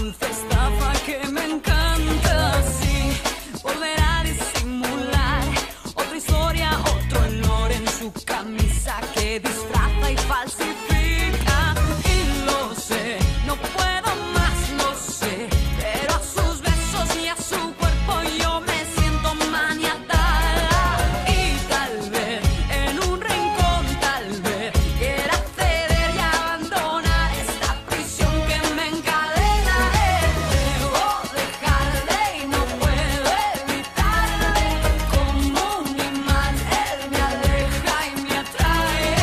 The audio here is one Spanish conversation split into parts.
dulce estafa que me encanta. Sí, volver a disimular otra historia, otro olor en su camisa que disfraza y falsifica. Y lo sé, no puedo más, lo sé, pero a sus besos y a su cuerpo yo me siento maniatada. Y tal vez en un rincón, tal vez quiera ceder y abandonar esta prisión que me encadena. Debo dejarle y no puedo evitarle. Como un imán él me aleja y me atrae.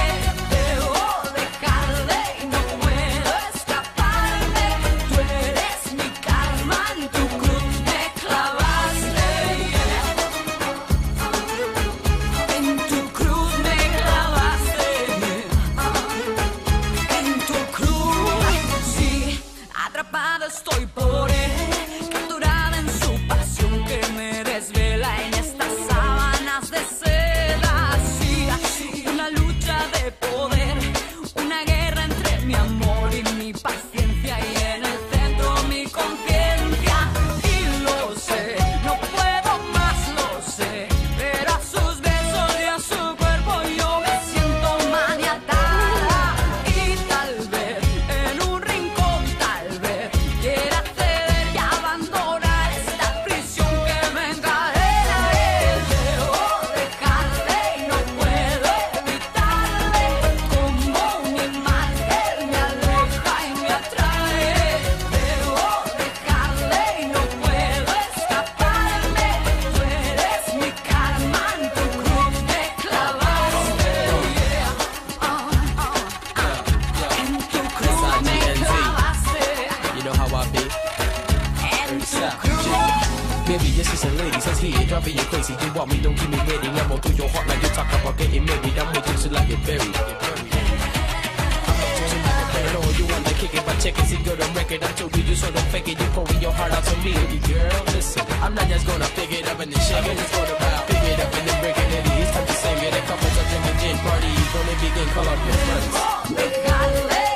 Debo dejarle y no puedo escaparme. Tú eres mi karma, en tu cruz me clavaste. En tu cruz me clavaste. En tu cruz, sí, atrapada estoy por él, capturada en su pasión que me desvela en estas sábanas de seda. Sí, una lucha de poder, una guerra entre mi amor y mi paciencia, y en el centro mi conciencia. Y lo sé, no puedo más, lo sé, pero a sus besos y a su cuerpo yo me siento maniatada. Y tal vez en un rincón, tal vez quiera ceder y abandonar esta prisión que me encadena. Debo dejarle y no puedo evitarle. Como un imán él me aleja y me atrae. Debo dejarle y no puedo escaparme. Tú eres mi karma, en tu cruz me clavaste. En tu cruz me clavaste. You know how I be. En tu cruz. Maybe yes, it's a lady says here, driving you crazy. You want me, don't keep me waiting. I'm all through your heart like you talk about getting married. I'm waiting till I get buried. Oh, you want to kick it by checking, see good on record. I told you you sort of fake it, you pouring your heart out to me. Girl, listen, I'm not just gonna pick it up and then shake it. It's gonna pick it up and then break it. It's time to sing it. A couple of drinking gin party, gonna begin, call up your friends. Dejarle